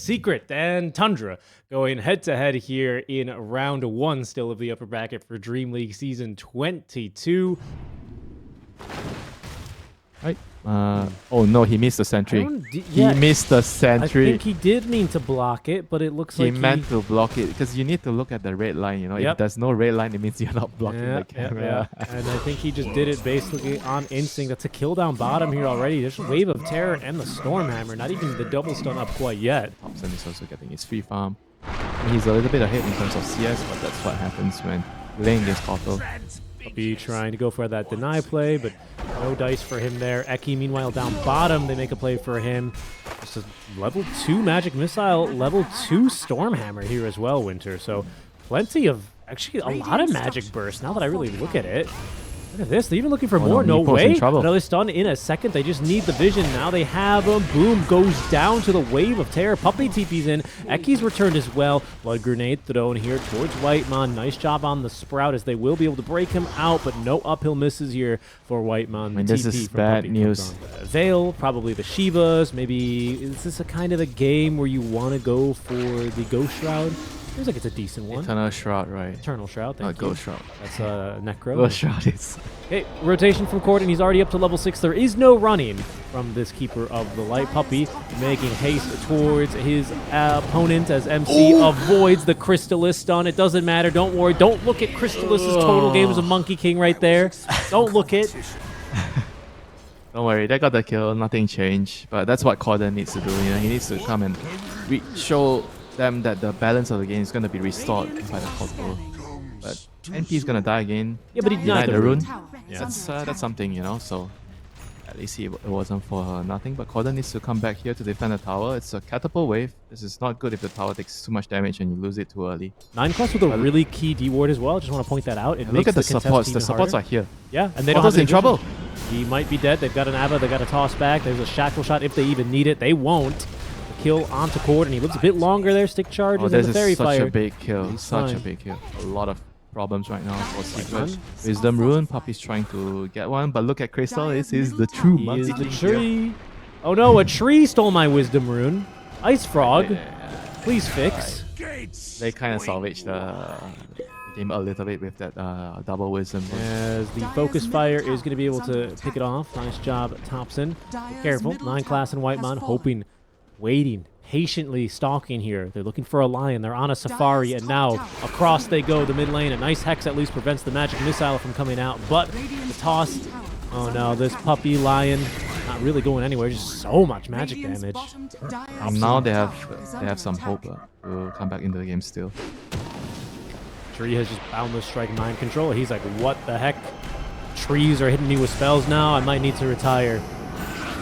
Secret and Tundra going head-to-head here in round 1 still of the upper bracket for Dream League Season 22. Right. Oh no, he missed the sentry. Yeah, he missed the sentry. I think he did mean to block it, but it looks like he meant to block it because you need to look at the red line. You know, if there's no red line, it means you're not blocking the camera. And I think he just did it basically on instinct. That's a kill down bottom here already. There's a wave of terror and the Stormhammer. Not even the double stun up quite yet. TOPSON is also getting his free farm. He's a little bit ahead in terms of CS, but that's what happens when playing against Koto. Puppey trying to go for that deny play, but no dice for him there. Eki, meanwhile, down bottom, they make a play for him. Just a level 2 Magic Missile, level 2 Stormhammer here as well, Winter. So plenty of, actually, a lot of Magic Burst now that I really look at it. Look at this. They're even looking for more. No way. Another stun in a second. They just need the vision. Now they have him. Boom. Goes down to the wave of terror. Puppey TP's in. Eki's returned as well. Blood grenade thrown here towards Whitemon. Nice job on the Sprout as they will be able to break him out, but no uphill misses here for Whitemon. I mean, this is bad news. Veil, probably the Shivas. Maybe is this a kind of a game where you want to go for the Ghost Shroud? Feels like it's a decent one. Eternal Shroud, right? Eternal Shroud, thank you. Ghost Shroud. That's Necro. Ghost Shroud is... Okay, rotation from Corden. He's already up to level 6. There is no running from this Keeper of the Light. Puppey making haste towards his opponent as MC avoids the Crystallis stun. It doesn't matter. Don't worry. Don't look at Crystallis' total game as a Monkey King right there. Don't look it. Don't worry, they got the kill. Nothing changed. But that's what Corden needs to do. You know, he needs to come and show them that the balance of the game is going to be restored by the Koto. But NP is going to die again. Yeah, but he denied the rune. Yeah. That's something, you know, so at least it wasn't for nothing. But Corden needs to come back here to defend the tower. It's a catapult wave. This is not good if the tower takes too much damage and you lose it too early. 9+ with a really key D ward as well. Just want to point that out. It look makes at the supports. The supports are here. Yeah, and they don't have in trouble. He might be dead. They've got an Abba. They got a toss back. There's a shackle shot if they even need it. They won't. Kill onto Corden. He lives a bit longer there. Stick charges and the Fairy Fire. Such a big kill. Such a big kill. A lot of problems right now for Secret. Wisdom Rune. Puppey's trying to get one, but look at Crystal. This is the true Monkey King. Tree. Oh no, a tree stole my Wisdom Rune. Ice Frog. Please fix. They kind of salvaged the game a little bit with that double Wisdom. As the Focus Fire is going to be able to pick it off. Nice job, TOPSON. Be careful. 9-class and Whitemon hoping, waiting, patiently stalking here. They're looking for a lion. They're on a safari, and now across they go the mid lane. A nice Hex at least prevents the Magic Missile from coming out, but the toss. Oh no, this Puppey lion not really going anywhere. Just so much magic damage. Now they have some hope to come back into the game still. Tree has just Boundless Strike Mind Control. He's like, what the heck? Trees are hitting me with spells now. I might need to retire.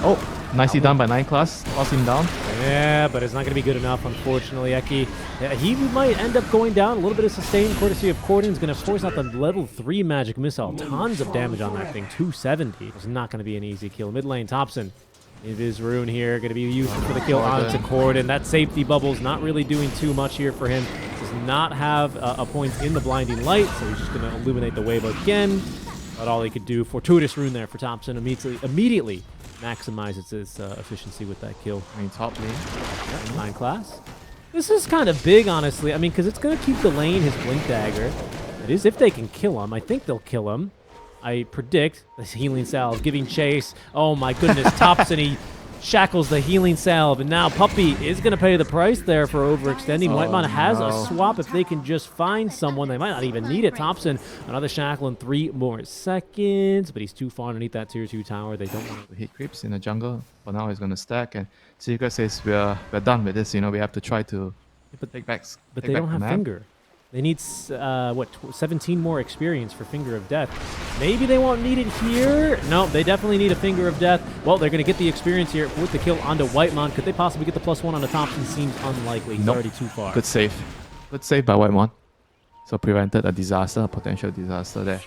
Oh, nicely done by 9-class. Toss him down. Yeah, but it's not going to be good enough, unfortunately. Eki, he might end up going down. A little bit of sustain, courtesy of Corden's going to force out the level 3 Magic Missile. Tons of damage on that thing. 270. It's not going to be an easy kill. Mid lane, TOPSON. His rune here, going to be useful for the kill onto Corden. That safety bubble's not really doing too much here for him. Does not have a point in the blinding light, so he's just going to illuminate the wave again. But all he could do, fortuitous rune there for TOPSON, immediately maximizes his efficiency with that kill. I mean, top lane. Yep, 9-class. This is kind of big, honestly. I mean, because it's going to keep delaying his Blink Dagger. It is if they can kill him. I think they'll kill him. I predict this Healing Salve giving chase. Oh my goodness, TOPSON, he shackles the Healing Salve, and now Puppey is going to pay the price there for overextending. Whitemon has a swap if they can just find someone. They might not even need it. TOPSON, another shackle in 3 more seconds, but he's too far underneath that tier 2 tower. They don't want to hit creeps in the jungle. For now, he's going to stack, and Secret says we're done with this. You know, we have to try to take back. But they don't have Finger. They need, what, 17 more experience for Finger of Death. Maybe they won't need it here. No, they definitely need a Finger of Death. Well, they're going to get the experience here with the kill onto Whitemon. Could they possibly get the +1 on the TOPSON? Seems unlikely. He's already too far. Good save. Good save by Whitemon. So prevented a disaster, a potential disaster there.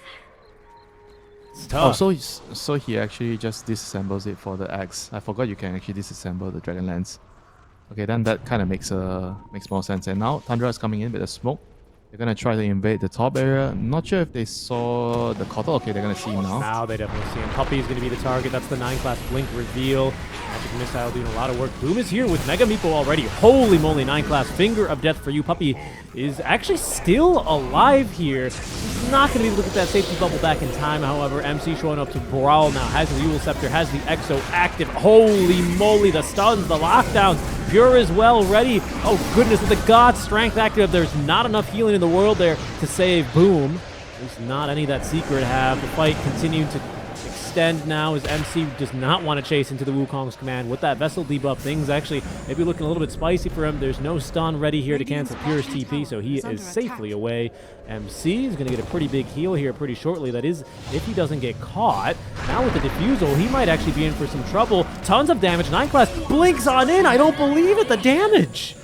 It's tough. Oh, so he actually just disassembles it for the axe. I forgot you can actually disassemble the Dragonlance. Okay, then that kind of makes more sense. And now Tundra is coming in with a smoke. They're gonna try to invade the top area. I'm not sure if they saw the Kotal. Okay, they're gonna see him now. Now they definitely see him. Puppey is going to be the target. That's the 9 class blink reveal. Magic Missile doing a lot of work. Boom is here with Mega Meepo already. Holy moly, 9 class. Finger of death for you. Puppey is actually still alive here. He's not going to be able to get that safety bubble back in time. However, MC showing up to brawl now. Has the Yule Scepter, has the Exo active. Holy moly, the stuns, the lockdowns. Pure is well ready. Oh goodness, with the God Strength active, there's not enough healing in the world there to save Boom. There's not any that Secret have. The fight continuing to extend now as MC does not want to chase into the Wukong's command. With that Vessel debuff, things actually maybe looking a little bit spicy for him. There's no stun ready here to cancel Pure's TP, so he is safely away. MC is going to get a pretty big heal here pretty shortly. That is, if he doesn't get caught. Now with the Diffusal, he might actually be in for some trouble. Tons of damage. 9 class blinks on in. I don't believe it. The damage.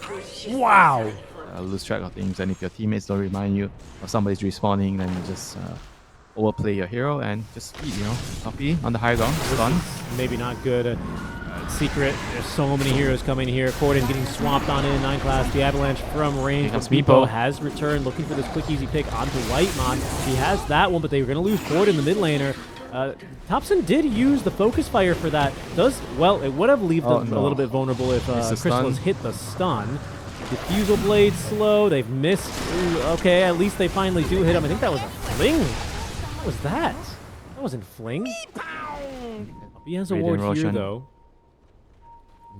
Wow. Lose track of things, and if your teammates don't remind you of somebody's respawning, then you just overplay your hero and just speed, you know. Puppey on the high ground, stun. Maybe not good. Secret, there's so many heroes coming here. Corden getting swamped on in 9 class. The Avalanche from range. Meepo has returned, looking for this quick, easy pick onto Whitemon. He has that one, but they were going to lose Corden, the mid laner. Topson did use the Focus Fire for that. Well, it would have left them a little bit vulnerable if Crystallis hit the stun. Diffusal Blade slow. They've missed. Ooh, okay, at least they finally do hit him. I think that was a fling. What was that? That wasn't fling. He has a ward here, though.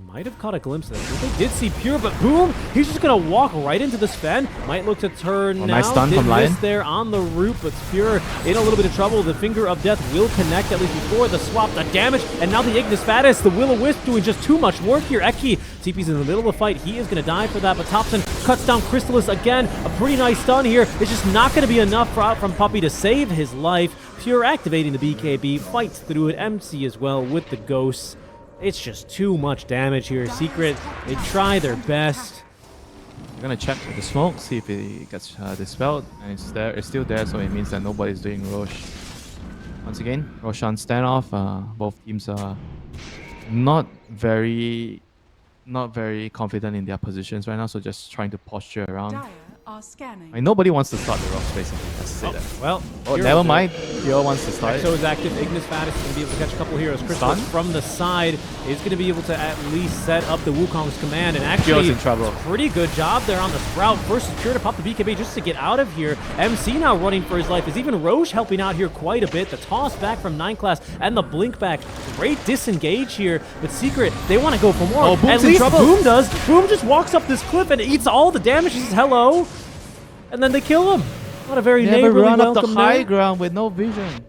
Might have caught a glimpse of that. They did see Pure, but Boom! He's just gonna walk right into the Sven. Might look to turn now. Nice stun from Lion. There on the root, but Pure in a little bit of trouble. The Finger of Death will connect, at least before the swap, the damage, and now the Ignis Fatus, the Will-O-Wisp doing just too much work here. Eki, TP's in the middle of the fight. He is gonna die for that, but Topson cuts down Crystallis again. A pretty nice stun here. It's just not gonna be enough from Puppey to save his life. Pure activating the BKB, fights through it. MC as well with the Ghosts. It's just too much damage here. Secret, they try their best. I'm gonna check the smoke, see if it gets dispelled, and it's there. It's still there, so it means that nobody's doing Rosh. Once again, Roshan standoff. Both teams are not very confident in their positions right now, so just trying to posture around. Like, nobody wants to start the rocks, basically. Let's say that. Well, never mind. Pure wants to start. So is active. Ignis Fatus is going to be able to catch a couple heroes. Crystal from the side is going to be able to at least set up the Wukong's command. And actually, in trouble. Pretty good job there on the Sprout. First secure to pop the BKB just to get out of here. MC now running for his life. Is even Roche helping out here quite a bit. The toss back from 9 class and the blink back. Great disengage here. But Secret, they want to go for more. At least Boom does. Boom just walks up this cliff and eats all the damage. He says hello. And then they kill him. Not a very neighborly welcome. Never run up the high ground with no vision.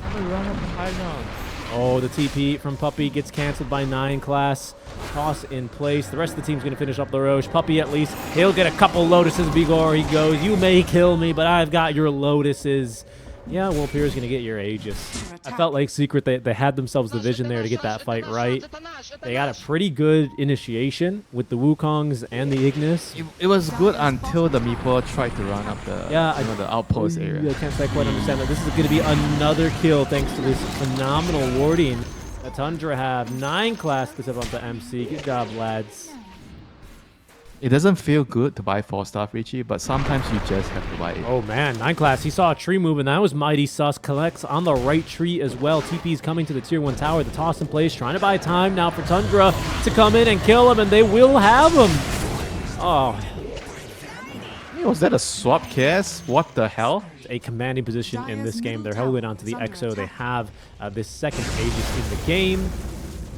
Never run up the high ground. Oh, the TP from Puppey gets canceled by 9 class. Toss in place. The rest of the team's going to finish up the Roche. Puppey at least, he'll get a couple Lotuses before he goes. You may kill me, but I've got your Lotuses. Yeah, well, Pierre's going to get your Aegis. I felt like Secret, they had themselves the vision there to get that fight right. They got a pretty good initiation with the Wukongs and the Ignis. It was good until the Meepo tried to run up the, the outpost area. I can't quite understand that. This is going to be another kill thanks to this phenomenal warding that Tundra have. 9 class to step onto MC. Good job, lads. It doesn't feel good to buy 4-star Richie, but sometimes you just have to buy it. Oh man, 9 class, he saw a tree move and that was mighty sus. Collects on the right tree as well. TP's coming to the tier 1 tower. The toss in place, trying to buy time now for Tundra to come in and kill him, and they will have him. Oh. Hey, was that a swap cast? What the hell? A commanding position in this game. They're holding onto the Exo. They have this second Aegis in the game.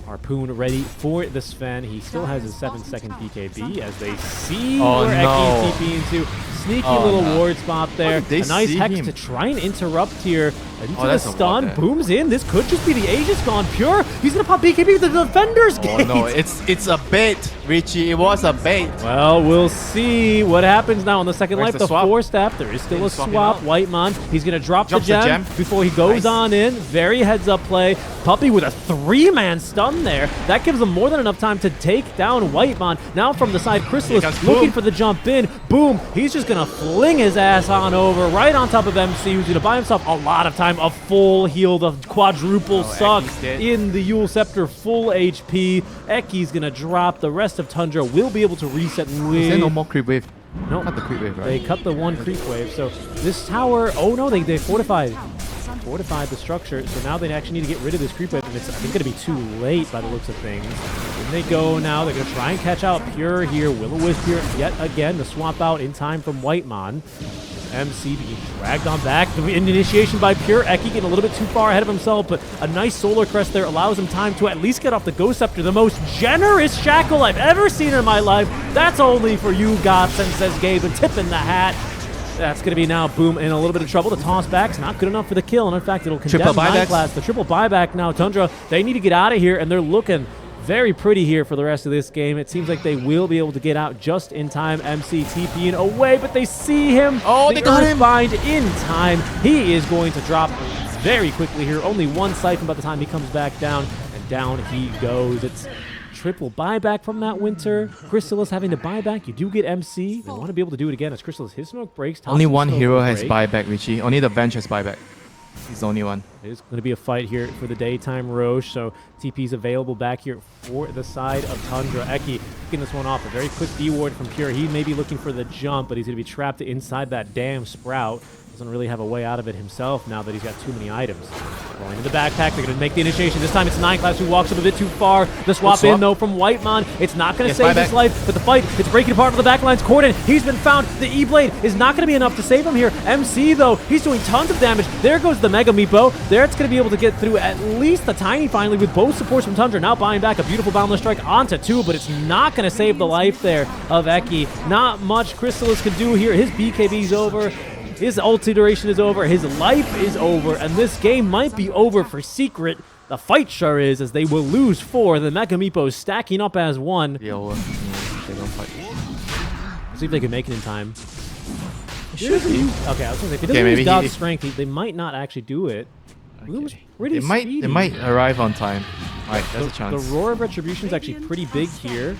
Harpoon ready for the Sven. He still has his 7-second BKB as they see where Eki TP into. Sneaky little ward spot there. A nice Hex to try and interrupt here. Into the stun. Boom's in. This could just be the Aegis gone. Pure. He's going to pop BKB with the Defender's Gate. Oh no, it's a bait, Richie. It was a bait. Well, we'll see what happens now on the second life. The 4-step. There is still a swap. Whitemon. He's going to drop the gem before he goes on in. Very heads-up play. Puppey with a 3-man stun there. That gives him more than enough time to take down Whitemon. Now from the side, Crystallis looking for the jump in. Boom. He's just going to fling his ass on over right on top of MC, who's going to buy himself a lot of time. A full heal, the quadruple suck in the Yule Scepter, full HP. Eki's going to drop. The rest of Tundra will be able to reset with... Is there no more creep wave? No, Cut the creep wave, right? they cut the one creep wave. So this tower, oh no, they fortified the structure. So now they actually need to get rid of this creep wave, and it's, I think, going to be too late by the looks of things. In they go now. They're going to try and catch out Pure here. Will-O-Wisp here yet again. The swap out in time from Whitemon. MC being dragged on back. The initiation by Pure. Eki getting a little bit too far ahead of himself, but a nice Solar Crest there allows him time to at least get off the Ghost Scepter. The most generous shackle I've ever seen in my life. That's only for you, Godson, says Gabe, and tipping the hat. That's going to be now Boom in a little bit of trouble. The toss back's not good enough for the kill, and in fact, it'll condemn Class. The triple buyback now. Tundra, they need to get out of here, and they're looking very pretty here for the rest of this game. It seems like they will be able to get out just in time. MC TPing away, but they see him. Oh, they got him. Bind in time. He is going to drop very quickly here. Only one siphon by the time he comes back down, and down he goes. It's triple buyback from that Winter. Crystallis having to buy back. You do get MC. They want to be able to do it again as Crystallis, his smoke breaks. Only one hero has buyback, Richie. Only the bench has buyback. He's the only one. It's going to be a fight here for the daytime Roche, so TP's available back here for the side of Tundra. Eki picking this one off. A very quick D-ward from Pure. He may be looking for the jump, but he's going to be trapped inside that damn Sprout. Doesn't really have a way out of it himself now that he's got too many items. Going in the backpack, they're going to make the initiation. This time it's 9 Class who walks up a bit too far. The swap in, though, from Whitemon. It's not going to save his life, but the fight, it's breaking apart for the backlines. Corden, he's been found. The E-Blade is not going to be enough to save him here. MC, though, he's doing tons of damage. There goes the Mega Meepo. There it's going to be able to get through at least the Tiny finally with both supports from Tundra. Now buying back a beautiful Boundless Strike onto 2, but it's not going to save the life there of Eki. Not much Crystallis can do here. His BKB's over. His ulti duration is over, his life is over, and this game might be over for Secret. The fight sure is, as they will lose 4. The Mega Meepo stacking up as 1. Yeah, well, they don't fight. See if they can make it in time. Should be. Okay, I was going to say, if he doesn't use God's Strength, they might not actually do it. Okay. Pretty they might arrive on time. Alright, there's a chance. The Roar of Retribution is actually pretty big here.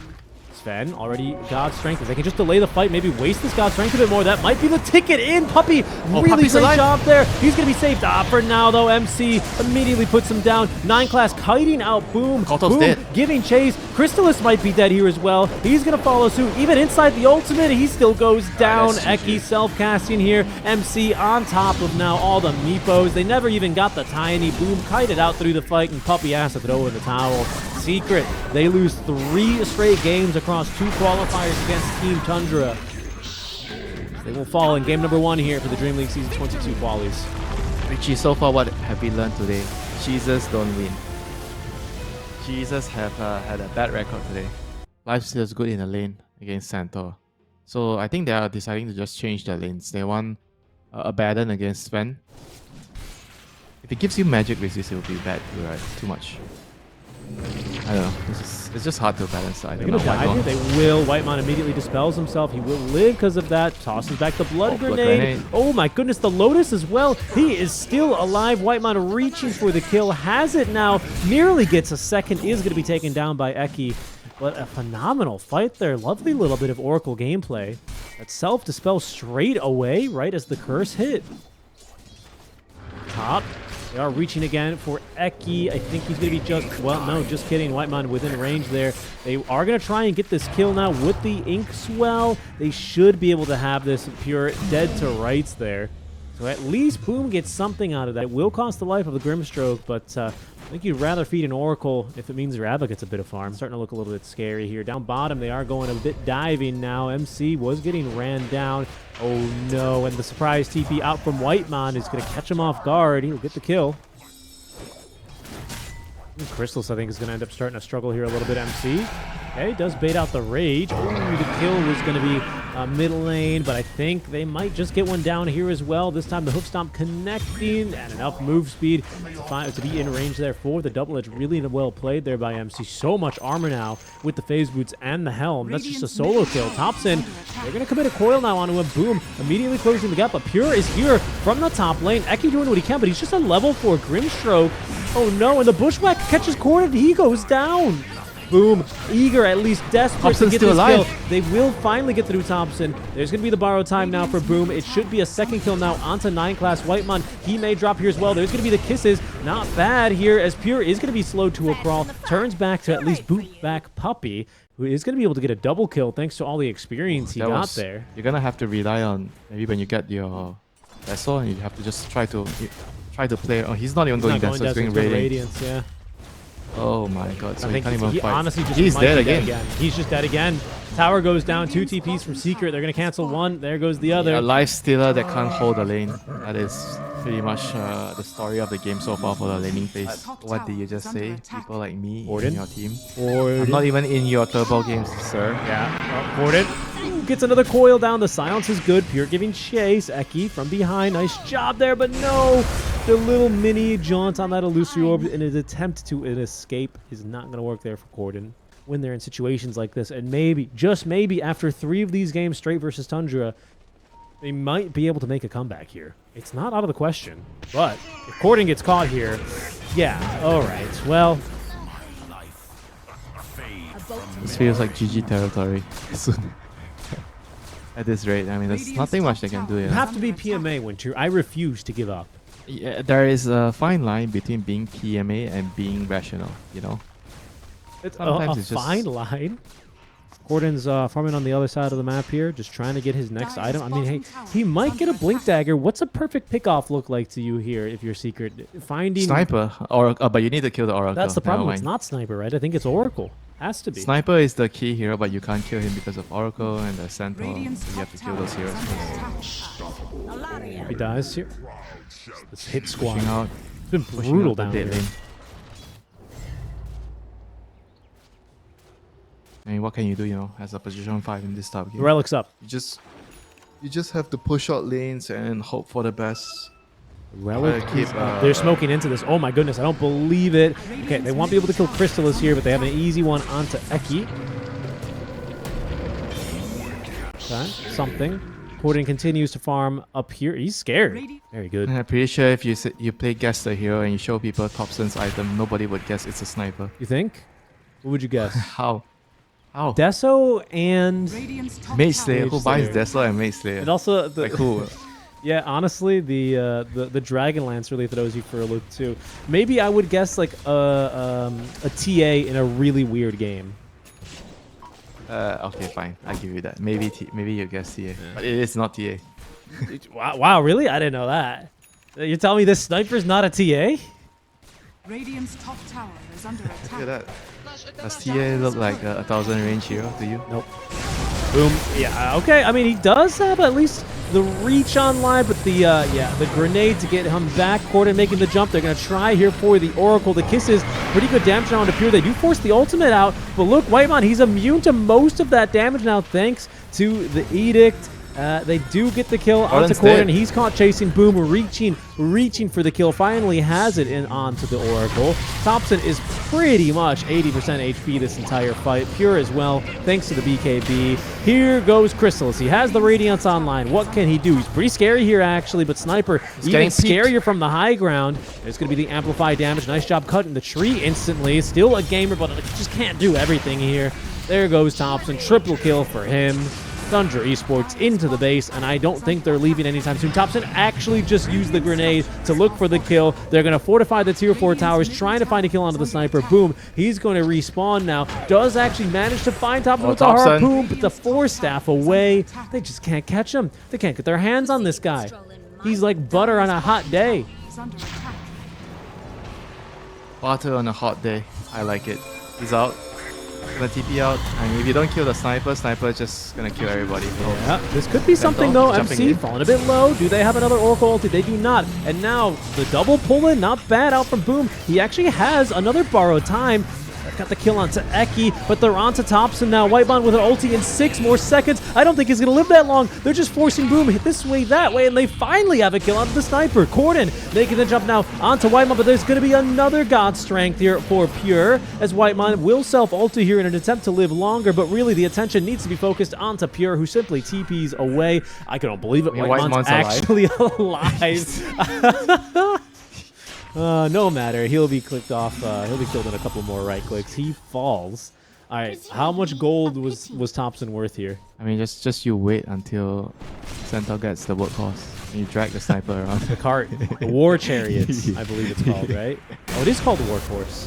Sven already God's Strength. If they can just delay the fight, maybe waste this God's Strength a bit more, that might be the ticket in. Puppey, really great job there. He's going to be saved. For now, though, MC immediately puts him down. 9 Class kiting out Boom. Boom dead. Giving chase. Crystallis might be dead here as well. He's going to follow suit. Even inside the ultimate, he still goes down. Eki self-casting here. MC on top of now all the Meepos. They never even got the Tiny. Boom kited out through the fight, and Puppey has to throw in the towel. Secret, they lose 3 straight games across 2 qualifiers against Team Tundra. They will fall in game number 1 here for the Dream League Season 22 qualies. Richie, so far what have we learned today? Jesus don't win. Jesus have had a bad record today. Life still is good in the lane against Centaur. So I think they are deciding to just change their lanes. They want Abaddon against Sven. If it gives you magic resist, it will be bad too, right? Too much. I don't know. It's just hard to balance. They're going to die here. They will. Whitemon immediately dispels himself. He will live because of that. Tosses back the blood grenade. Oh my goodness, the Lotus as well. He is still alive. Whitemon reaching for the kill. Has it now. Nearly gets a second. Is going to be taken down by Eki. But a phenomenal fight there. Lovely little bit of Oracle gameplay. That self-dispel straight away right as the curse hit. Top. They are reaching again for Eki. I think he's going to be just... Well, no, just kidding. Whitemon within range there. They are going to try and get this kill now with the Ink Swell. They should be able to have this Pure dead to rights there. So at least Boom gets something out of that. It will cost the life of the Grimstroke, but I think you'd rather feed an Oracle if it means Rava gets a bit of farm. Starting to look a little bit scary here. Down bottom, they are going a bit diving now. MC was getting ran down. Oh no, and the surprise TP out from Whitemon is going to catch him off guard. He'll get the kill. Crystallis, I think, is going to end up starting to struggle here a little bit, MC. Okay, does bait out the Rage. Ooh, the kill was going to be mid lane, but I think they might just get one down here as well. This time the Hoof Stomp connecting, and enough move speed to be in range there for the double edge. Really well played there by MC. So much armor now with the Phase Boots and the Helm. That's just a solo kill. TOPSON, they're going to commit a coil now onto him. Boom, immediately closing the gap, but Pure is here from the top lane. Eki doing what he can, but he's just a level 4 Grimstroke. Oh no, and the Bushwhack catches Corden. He goes down. Boom, eager, at least desperate to TOPSON's get still this alive. kill. They will finally get through TOPSON. There's going to be the borrow time now for Boom. It should be a second kill now onto 9 class Whitemon. He may drop here as well. There's going to be the kisses. Not bad here as Pure is going to be slowed to a crawl. Turns back to at least boot back Puppey, who is going to be able to get a double kill thanks to all the experience he got there. You're gonna have to rely on maybe when you get your Vessel, and you have to just try to play. Oh, he's not even going Vessel, he's going Radiance. Yeah. Oh my god, so I he think can't even he fight. honestly just He's might dead be again. He's just dead again. Tower goes down, 2 TPs from Secret. They're going to cancel one. There goes the other. A life stealer that can't hold a lane. That is pretty much the story of the game so far for the laning phase. What did you just say? People like me in your team. I'm not even in your turbo games, sir. Yeah, Gordon gets another coil down. The silence is good. Pure giving chase. Eki from behind. Nice job there, but no. The little mini jaunt on that illusory orb in his attempt to escape is not going to work there for Gordon when they're in situations like this. And maybe, just maybe, after 3 of these games straight versus Tundra, they might be able to make a comeback here. It's not out of the question. But if Gordon gets caught here, yeah, all right. Well, this feels like GG territory soon. At this rate, I mean, there's nothing much they can do. you have to be PMA, Winter. I refuse to give up. Yeah, there is a fine line between being PMA and being rational, you know? It's Sometimes a it's just- fine line. Gordon's farming on the other side of the map here, just trying to get his next item. I mean, hey, he might get a Blink Dagger. What's a perfect pickoff look like to you here if you're Secret? Finding... Sniper, or but you need to kill the Oracle. That's the problem. Never It's mind. not Sniper, right? I think it's Oracle. Has to be. Sniper is the key hero, but you can't kill him because of Oracle and the Centaur. So you have to kill those heroes first. He dies here. This hit squad. Pushing out. It's been Pushing brutal out the down dead here. lane. I mean, what can you do, you know, as a position 5 in this type of game? Relic's up. You just have to push out lanes and hope for the best. Relic keep, is up. They're smoking into this. Oh my goodness, I don't believe it. Okay, they won't be able to kill Crystallis here, but they have an easy one onto Eki. Okay, something. Gordon continues to farm up here. He's scared. Very good. I'm pretty sure if you play Guess the Hero and you show people TOPSON's item, nobody would guess it's a sniper. You think? What would you guess? How? How? Deso and... Mage Slayer. Who Mage buys Slayer. Deso and Mage Slayer? And also... Like who? Yeah, honestly, the Dragonlance really throws you for a loop too. Maybe I would guess like a TA in a really weird game. Okay, fine. I'll give you that. Maybe you guess TA. But it is not TA. Wow, really? I didn't know that. You're telling me this sniper's not a TA? Radiant's top tower is under attack. Look at that. Does TA look like a 1000 range hero to you? Nope. Boom. Yeah, okay. I mean, he does have at least the reach online, but the grenade to get him back. Gordon making the jump. They're going to try here for the Oracle. The kisses, pretty good damage now on Pure. They do force the ultimate out, but look, Whitemon, he's immune to most of that damage now thanks to the Edict. They do get the kill onto Gordon. He's caught chasing Boom, reaching for the kill. Finally has it in onto the Oracle. TOPSON is pretty much 80% HP this entire fight. Pure as well, thanks to the BKB. Here goes Crystallis. He has the Radiance online. What can he do? He's pretty scary here, actually, but Sniper even scarier from the high ground. There's going to be the amplified damage. Nice job cutting the tree instantly. Still a gamer, but just can't do everything here. There goes TOPSON. Triple kill for him. Tundra Esports into the base, and I don't think they're leaving anytime soon. TOPSON actually just used the grenade to look for the kill. They're going to fortify the tier 4 towers, trying to find a kill onto the sniper. Boom. He's going to respawn now. Does actually manage to find TOPSON with the harpoon, but the 4-staff away. They just can't catch him. They can't get their hands on this guy. He's like butter on a hot day. Butter on a hot day. I like it. He's out. Gonna TP out. I mean, if you don't kill the sniper is just gonna kill everybody. Yeah, this could be something though. MC falling a bit low. Do they have another Oracle ulti? They do not. And now the double pull-in, not bad out from Boom. He actually has another borrowed time. Got the kill onto Eki, but they're onto TOPSON now. Whitemon with an ulti in 6 more seconds. I don't think he's going to live that long. They're just forcing Boom hit this way, that way, and they finally have a kill onto the sniper. Gordon making the jump now onto Whitemon, but there's going to be another God Strength here for Pure, as Whitemon will self-ulti here in an attempt to live longer, but really the attention needs to be focused onto Pure, who simply TPs away. I can't believe it. Whitemon's actually alive. No matter. He'll be clicked off. He'll be killed in a couple more right clicks. He falls. All right, how much gold was TOPSON worth here? I mean, just you wait until Centaur gets the workhorse and you drag the sniper around. The cart, the war chariots, I believe it's called, right? Oh, it is called the workhorse.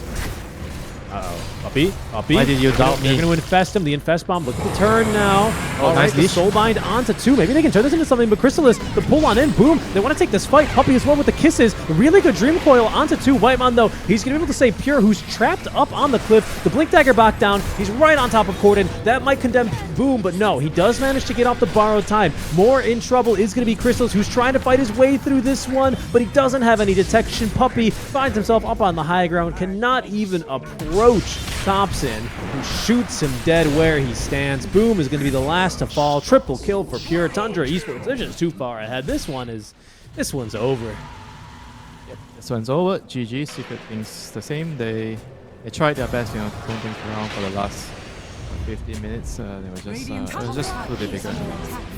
Uh-oh. Uppy? Why did you doubt me? They're going to infest him. The infest bomb. Look at the turn now. Oh, All nice right, the leash. soulbind onto 2. Maybe they can turn this into something, but Chrysalis, the pull on in. Boom. They want to take this fight. Puppey as well with the kisses. Really good dream coil onto 2. Whitemon, though, he's going to be able to save Pure, who's trapped up on the cliff. The blink dagger back down. He's right on top of Corden. That might condemn Boom, but no. He does manage to get off the borrowed time. More in trouble is going to be Chrysalis, who's trying to fight his way through this one, but he doesn't have any detection. Puppey finds himself up on the high ground, cannot even approach TOPSON, who shoots him dead where he stands. Boom is going to be the last to fall. Triple kill for Pure. Tundra Esports Vision is too far ahead. This one's over. Yep, this one's over. GG. Secret things the same. They tried their best, you know, to turn things around for the last 15 minutes. They were just it was just too difficult.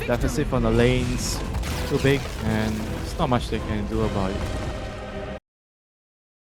Deficit on the lanes too big, and there's not much they can do about it.